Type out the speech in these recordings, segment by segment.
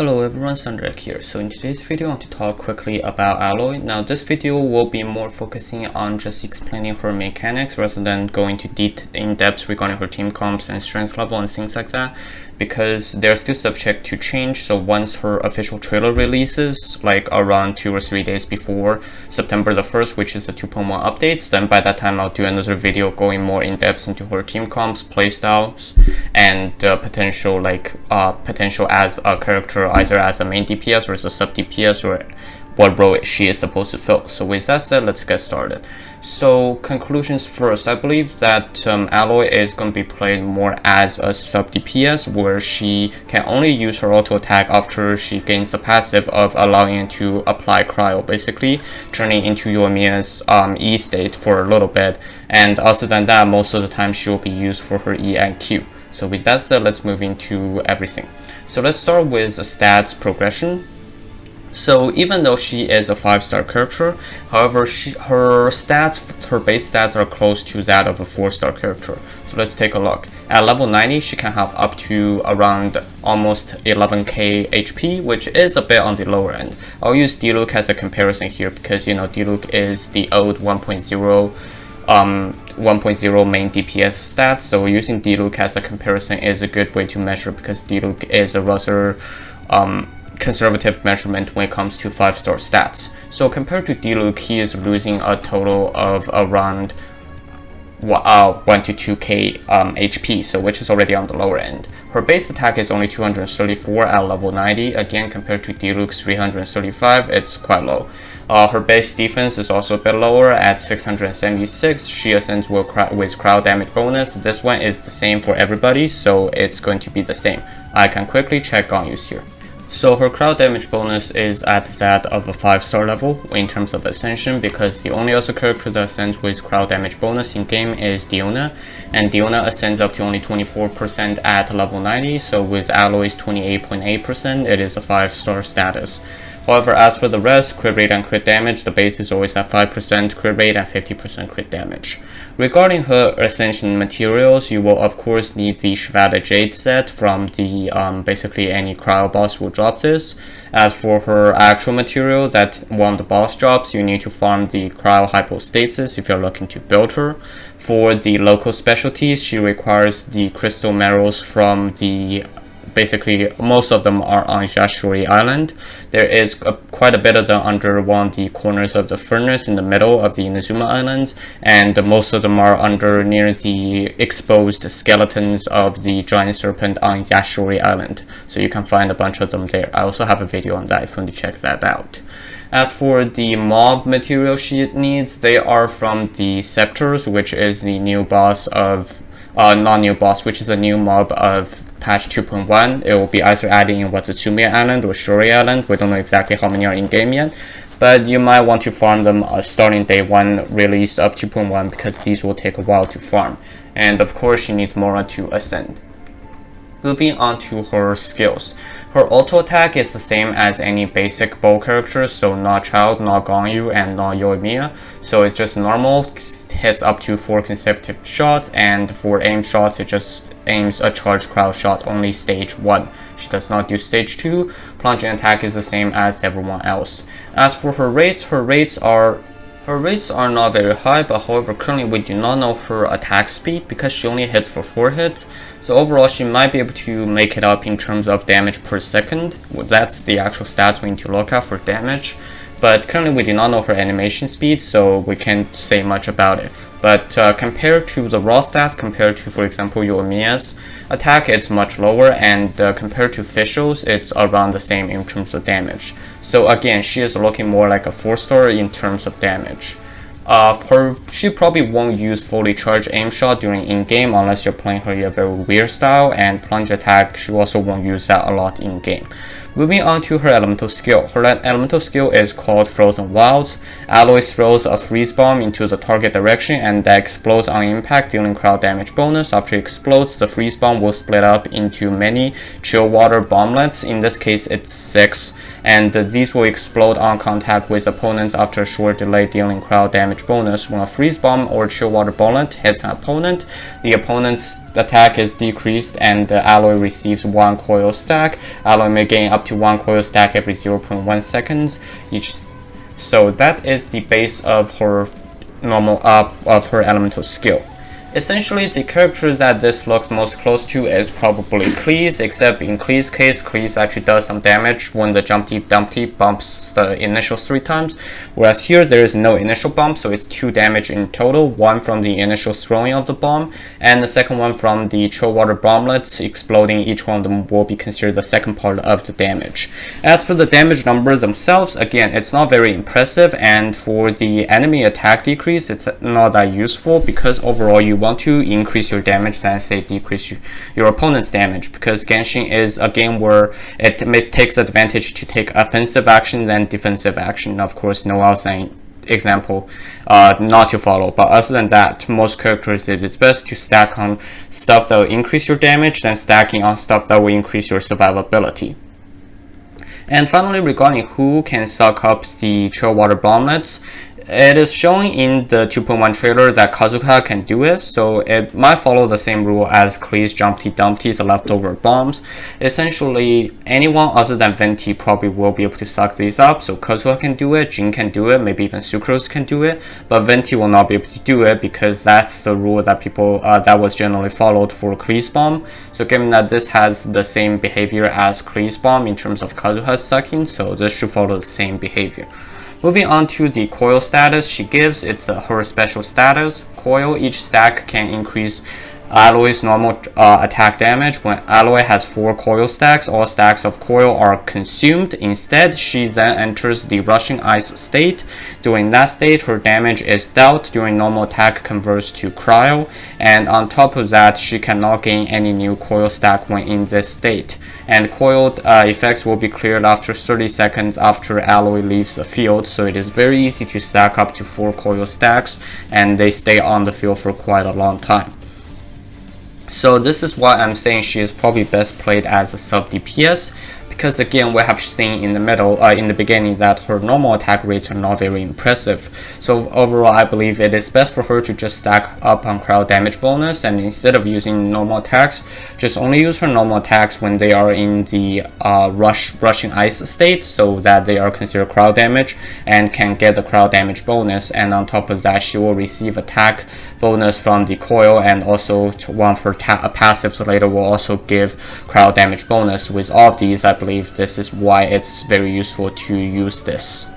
Hello everyone, Sandrak here. So in today's video, I want to talk quickly about Aloy. Now this video will be more focusing on just explaining her mechanics rather than going in depth regarding her team comps and strength level and things like that, because they're still subject to change. So once her official trailer releases, like around 2 or 3 days before September the 1st, which is the 2.1 update, then by that time I'll do another video going more in depth into her team comps, playstyles, and potential as a character, either as a main DPS or as a sub DPS, or what role she is supposed to fill. So with that said, let's get started. So conclusions first, I believe that Aloy is going to be played more as a sub DPS, where she can only use her auto attack after she gains the passive of allowing it to apply cryo, basically turning into Yoimiya's E state for a little bit, and other than that, most of the time she will be used for her E and Q. So with that said, let's move into everything. So let's start with stats progression. So even though she is a 5-star character, however, her base stats are close to that of a 4-star character. So let's take a look. At level 90, she can have up to around almost 11k HP, which is a bit on the lower end. I'll use Diluc as a comparison here because, you know, Diluc is the old 1.0 main DPS stats, so using Diluc as a comparison is a good way to measure, because Diluc is a rather conservative measurement when it comes to 5-star stats. So compared to Diluc, he is losing a total of around 1 to 2k HP, so which is already on the lower end. Her base attack is only 234 at level 90. Again, compared to Diluc's 335, it's quite low. Her base defense is also a bit lower at 676. She ascends with crowd damage bonus. This one is the same for everybody, so it's going to be the same. I can quickly check Ganyu's here. So her crowd damage bonus is at that of a 5-star level in terms of Ascension, because the only other character that ascends with crowd damage bonus in game is Diona, and Diona ascends up to only 24% at level 90, so with Aloy's 28.8%, it is a 5-star status. However, as for the rest, crit rate and crit damage, the base is always at 5% crit rate and 50% crit damage. Regarding her Ascension Materials, you will of course need the Shvada Jade set from the basically any cryo boss will drop this. As for her actual material that one of the boss drops, you need to farm the cryo hypostasis if you're looking to build her. For the local specialties, she requires the crystal marrows from the basically most of them are on Yashuri Island. There is quite a bit of them under one of the corners of the furnace in the middle of the Inazuma Islands, and most of them are under near the exposed skeletons of the giant serpent on Yashuri Island. So you can find a bunch of them there. I also have a video on that if you want to check that out. As for the mob material she needs, they are from the Scepters, which is the new boss of which is a new mob of patch 2.1. It will be either adding in Watsutsumiya Island or Shuri Island. We don't know exactly how many are in game yet, but you might want to farm them starting day 1 release of 2.1, because these will take a while to farm. And of course, she needs Mora to ascend. Moving on to her skills. Her auto attack is the same as any basic bow character, so not Child, not Ganyu, and not Yoimiya. So it's just normal, hits up to 4 consecutive shots, and for aim shots it just aims a charged crowd shot, only stage 1. She does not do stage 2. Plunging attack is the same as everyone else. As for her rates are not very high, but however currently we do not know her attack speed because she only hits for 4 hits. So overall she might be able to make it up in terms of damage per second. That's the actual stats we need to look at for damage. But currently we do not know her animation speed, so we can't say much about it. But compared to the raw stats, compared to, for example, Yoimiya's attack, it's much lower, and compared to Fischl's, it's around the same in terms of damage. So again, she is looking more like a 4-star in terms of damage. She probably won't use fully charged aim shot during in-game unless you're playing her in a very weird style, and plunge attack, she also won't use that a lot in-game. Moving on to her elemental skill. Her elemental skill is called Frozen Wilds. Aloy throws a freeze bomb into the target direction, and that explodes on impact, dealing crowd damage bonus. After it explodes, the freeze bomb will split up into many chill water bomblets. In this case, it's 6, and these will explode on contact with opponents after a short delay, dealing crowd damage damage bonus. When a freeze bomb or chill water bullet hits an opponent, the opponent's attack is decreased and the alloy receives 1 coil stack. Alloy may gain up to 1 coil stack every 0.1 seconds each. So that is the base of her elemental skill. Essentially, the character that this looks most close to is probably Klee's, except in Klee's case, Klee's actually does some damage when the jump deep dump deep bumps the initial 3 times, whereas here there is no initial bump, so it's 2 damage in total, 1 from the initial throwing of the bomb, and the second one from the chill water bomblets exploding. Each one of them will be considered the second part of the damage. As for the damage numbers themselves, again, it's not very impressive, and for the enemy attack decrease, it's not that useful, because overall you want to increase your damage than say decrease your opponent's damage, because Genshin is a game where it takes advantage to take offensive action than defensive action. Of course, no outside example not to follow, but other than that, most characters it is best to stack on stuff that will increase your damage than stacking on stuff that will increase your survivability. And finally, regarding who can suck up the chill water bomblets, it is showing in the 2.1 trailer that Kazuha can do it, so it might follow the same rule as Klee's Jumpty Dumpty's leftover bombs. Essentially, anyone other than Venti probably will be able to suck these up, so Kazuha can do it, Jin can do it, maybe even Sucrose can do it, but Venti will not be able to do it because that's the rule that that was generally followed for Klee's bomb. So given that this has the same behavior as Klee's bomb in terms of Kazuha's sucking, so this should follow the same behavior. Moving on to the coil status she gives, it's her special status. Coil, each stack can increase Aloy's normal attack damage. When Aloy has 4 coil stacks, all stacks of coil are consumed. Instead, she then enters the rushing ice state. During that state, her damage is dealt. During normal attack, converts to cryo. And on top of that, she cannot gain any new coil stack when in this state. And coiled effects will be cleared after 30 seconds after Aloy leaves the field. So it is very easy to stack up to 4 coil stacks, and they stay on the field for quite a long time. So this is why I'm saying she is probably best played as a sub DPS, because again we have seen in the beginning that her normal attack rates are not very impressive. So overall I believe it is best for her to just stack up on crowd damage bonus, and instead of using normal attacks, just only use her normal attacks when they are in the rushing ice state, so that they are considered crowd damage and can get the crowd damage bonus. And on top of that, she will receive attack bonus from the coil, and also one of her passives later will also give crowd damage bonus. With all of these, I believe this is why it's very useful to use this.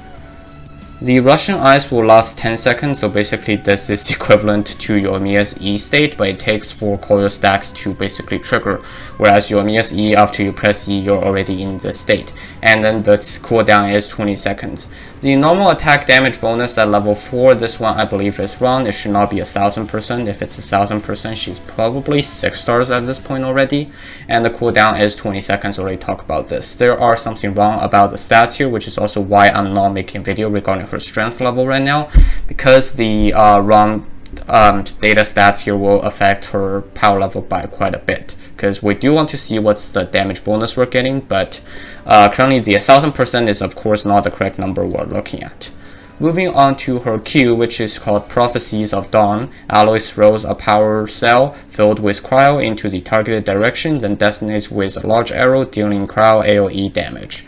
The Russian Ice will last 10 seconds, so basically this is equivalent to Yoimiya's E state, but it takes 4 coil stacks to basically trigger, whereas Yoimiya's E, after you press E, you're already in the state. And then the cooldown is 20 seconds. The normal attack damage bonus at level 4, this one I believe is wrong. It should not be 1000%. If it's 1000%, she's probably 6 stars at this point already. And the cooldown is 20 seconds, already talked about this. There are something wrong about the stats here, which is also why I'm not making a video regarding her strength level right now, because the wrong data stats here will affect her power level by quite a bit, because we do want to see what's the damage bonus we're getting, but currently the 1000% is of course not the correct number we're looking at. Moving on to her Q, which is called Prophecies of Dawn, Aloy throws a power cell filled with cryo into the targeted direction, then detonates with a large arrow, dealing cryo AoE damage.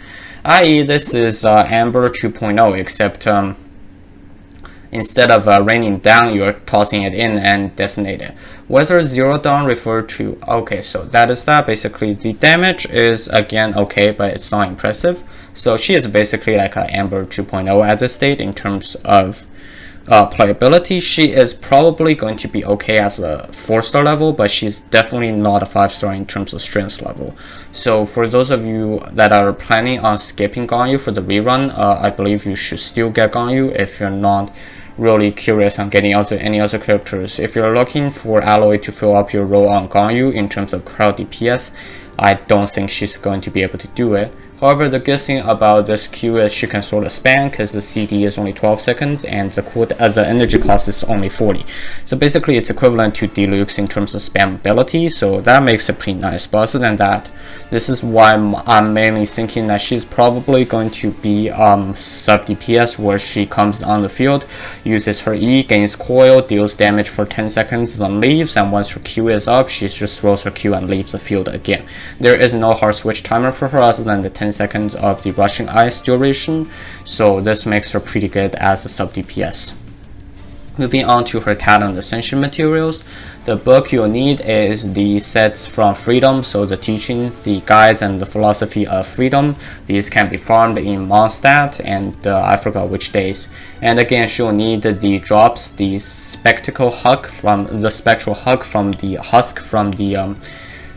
I.e., this is Amber 2.0, except instead of raining down, you're tossing it in and detonate it. Whether Zero Dawn refer to... Okay, so that is that. Basically, the damage is, again, okay, but it's not impressive. So she is basically like an Amber 2.0 at this state in terms of playability. She is probably going to be okay as a 4-star level, but she's definitely not a 5-star in terms of strength level. So for those of you that are planning on skipping Ganyu for the rerun, I believe you should still get Ganyu if you're not really curious on getting any other characters. If you're looking for Aloy to fill up your role on Ganyu in terms of crowd DPS, I don't think she's going to be able to do it. However, the good thing about this Q is she can sort of spam because the CD is only 12 seconds and the energy cost is only 40. So basically it's equivalent to Diluc in terms of spam ability, so that makes it pretty nice. But other than that, this is why I'm mainly thinking that she's probably going to be sub DPS, where she comes on the field, uses her E, gains coil, deals damage for 10 seconds, then leaves, and once her Q is up, she just throws her Q and leaves the field again. There is no hard switch timer for her other than the 10 seconds of the rushing ice duration, so this makes her pretty good as a sub DPS. Moving on to her talent Ascension Materials, the book you'll need is the sets from Freedom, so the teachings, the guides, and the philosophy of freedom. These can be farmed in Mondstadt and I forgot which days. And again, she'll need the drops, the spectral hug from the husk from the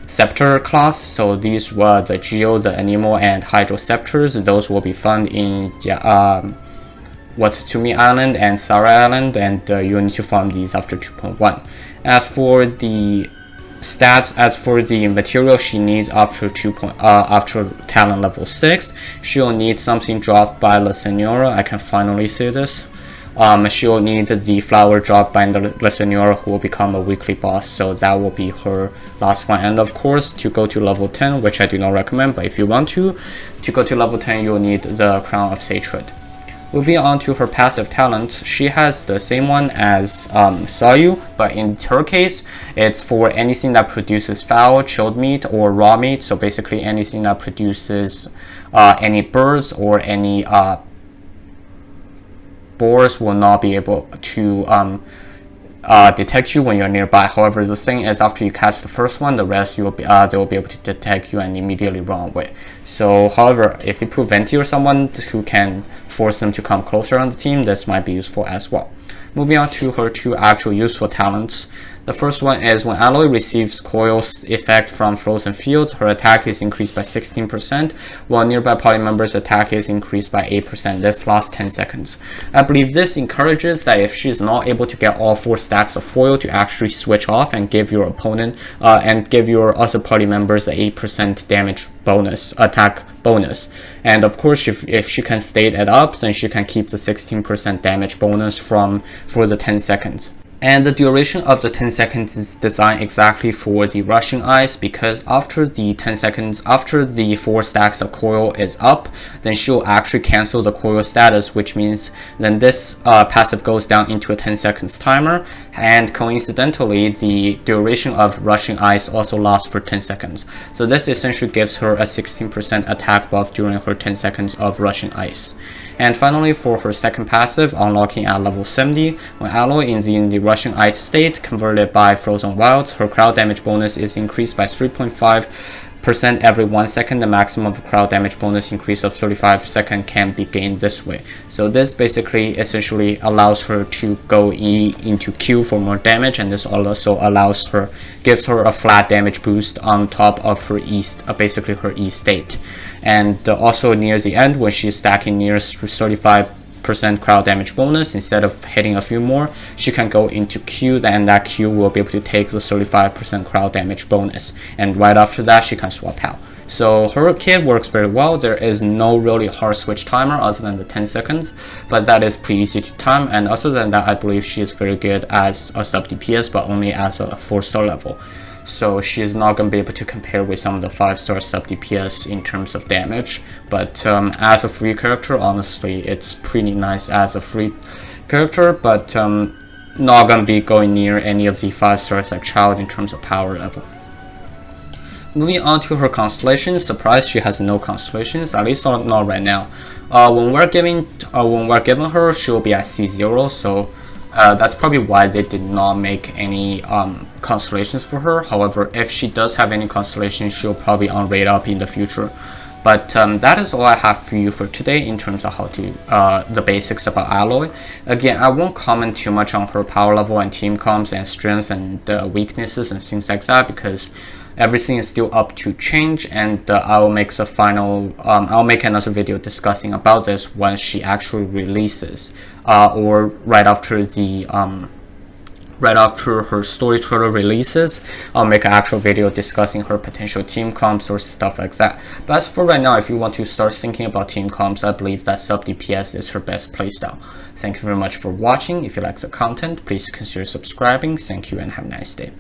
Scepter class. So these were the Geo, the Anemo, and Hydro Scepters. Those will be found in Watsumi Island and Sara Island, and you'll need to farm these after 2.1. As for the stats, as for the material she needs after after talent level 6, she'll need something dropped by La Senora. I can finally say this. She'll need the flower dropped by La Senora, who will become a weekly boss, so that will be her last one. And of course, to go to level 10, which I do not recommend, but if you want to go to level 10, you'll need the Crown of Sagehood. Moving on to her passive talent, she has the same one as Sayu, but in her case, it's for anything that produces fowl, chilled meat, or raw meat. So basically anything that produces any birds or any boars will not be able to detect you when you're nearby. However, the thing is, after you catch the first one, the rest they will be able to detect you and immediately run away. So, however, if you put Venti or someone who can force them to come closer on the team, this might be useful as well. Moving on to her two actual useful talents. The first one is when Aloy receives Coil's effect from Frozen Fields, her attack is increased by 16%, while nearby party members' attack is increased by 8%. This lasts 10 seconds. I believe this encourages that if she's not able to get all 4 stacks of foil, to actually switch off and give your opponent and give your other party members an 8% damage bonus, attack bonus. And of course, if she can state it up, then she can keep the 16% damage bonus for the 10 seconds. And the duration of the 10 seconds is designed exactly for the rushing ice, because after the 10 seconds, after the 4 stacks of coil is up, then she'll actually cancel the coil status, which means then this passive goes down into a 10 seconds timer, and coincidentally the duration of rushing ice also lasts for 10 seconds. So this essentially gives her a 16% attack buff during her 10 seconds of rushing ice. And finally, for her second passive, unlocking at level 70, when Aloy is in the rushing ice state converted by Frozen Wilds, her crowd damage bonus is increased by 3.5% every 1 second. The maximum crowd damage bonus increase of 35 seconds can be gained this way. So this basically essentially allows her to go E into Q for more damage, and this also gives her a flat damage boost on top of her E, basically her E state. And also near the end, when she's stacking near 35% crowd damage bonus, instead of hitting a few more, she can go into Q, then that Q will be able to take the 35% crowd damage bonus, and right after that she can swap out. So her kit works very well. There is no really hard switch timer other than the 10 seconds, but that is pretty easy to time. And other than that, I believe she is very good as a sub DPS, but only as a 4-star level. So she's not going to be able to compare with some of the 5-star sub DPS in terms of damage. But as a free character, honestly, it's pretty nice as a free character, but not going to be going near any of the 5-stars like Child in terms of power level. Moving on to her constellations, surprised she has no constellations, at least not right now. When we're giving her, she'll be at C0, so that's probably why they did not make any constellations for her. However, if she does have any constellations, she'll probably unrate up in the future. But that is all I have for you for today in terms of how to the basics about Aloy. Again, I won't comment too much on her power level and team comps and strengths and weaknesses and things like that, because everything is still up to change, and I'll make another video discussing about this once she actually releases, or right after the right after her story trailer releases, I'll make an actual video discussing her potential team comps or stuff like that. But as for right now, if you want to start thinking about team comps, I believe that sub DPS is her best playstyle. Thank you very much for watching. If you like the content, please consider subscribing. Thank you and have a nice day.